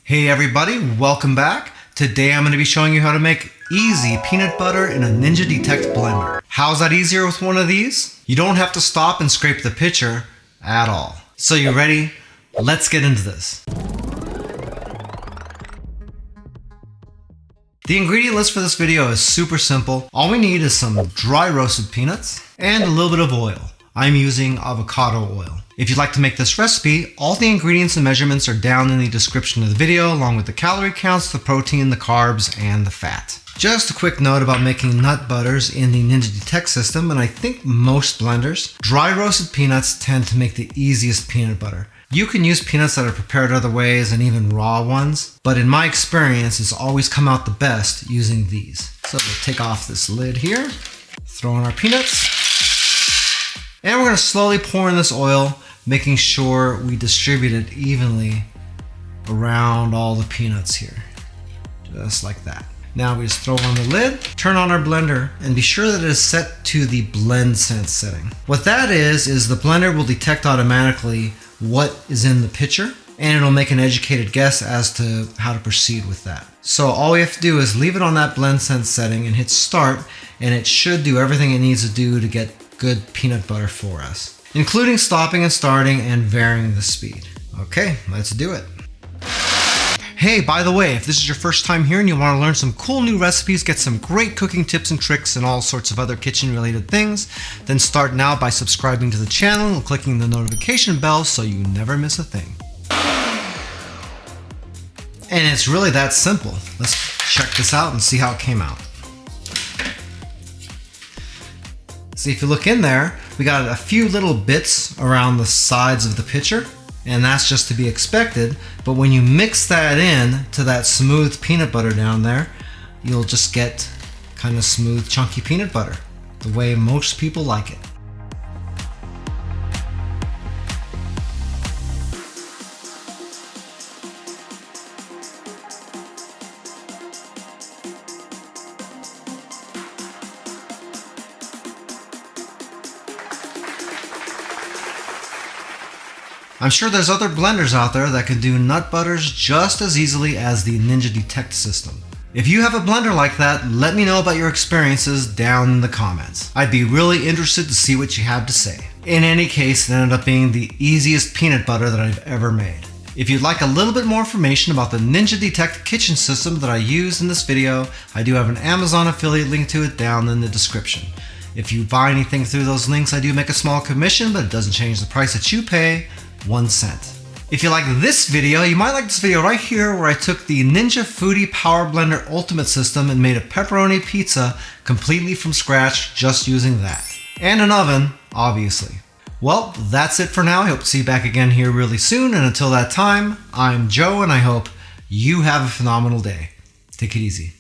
Hey everybody, welcome back. Today I'm going to be showing you how to make easy peanut butter in a Ninja Detect blender. How's that easier with one of these? You don't have to stop and scrape the pitcher at all. So you ready? Let's get into this. The ingredient list for this video is super simple. All we need is some dry roasted peanuts and a little bit of oil. I'm using avocado oil. If you'd like to make this recipe, all the ingredients and measurements are down in the description of the video, along with the calorie counts, the protein, the carbs, and the fat. Just a quick note about making nut butters in the Ninja Detect system, and I think most blenders. Dry roasted peanuts tend to make the easiest peanut butter. You can use peanuts that are prepared other ways and even raw ones, but in my experience, it's always come out the best using these. So we'll take off this lid here, throw in our peanuts, and we're going to slowly pour in this oil, making sure we distribute it evenly around all the peanuts here. Just like that. Now we just throw on the lid, turn on our blender, and be sure that it is set to the blend sense setting. What that is the blender will detect automatically what is in the pitcher, and it'll make an educated guess as to how to proceed with that. So all we have to do is leave it on that blend sense setting and hit start, and it should do everything it needs to do to get good peanut butter for us, including stopping and starting and varying the speed. Okay, let's do it. Hey, by the way, if this is your first time here and you want to learn some cool new recipes, get some great cooking tips and tricks and all sorts of other kitchen related things, then start now by subscribing to the channel and clicking the notification bell so you never miss a thing. And it's really that simple. Let's check this out and see how it came out. See, if you look in there, we got a few little bits around the sides of the pitcher, and that's just to be expected. But when you mix that in to that smooth peanut butter down there, you'll just get kind of smooth, chunky peanut butter, the way most people like it. I'm sure there's other blenders out there that can do nut butters just as easily as the Ninja Detect system. If you have a blender like that, let me know about your experiences down in the comments. I'd be really interested to see what you have to say. In any case, it ended up being the easiest peanut butter that I've ever made. If you'd like a little bit more information about the Ninja Detect kitchen system that I used in this video, I do have an Amazon affiliate link to it down in the description. If you buy anything through those links, I do make a small commission, but it doesn't change the price that you pay. 1 cent. If you like this video, you might like this video right here where I took the Ninja Foodie Power Blender Ultimate System and made a pepperoni pizza completely from scratch just using that. And an oven, obviously. Well, that's it for now. I hope to see you back again here really soon, and until that time, I'm Joe and I hope you have a phenomenal day. Take it easy.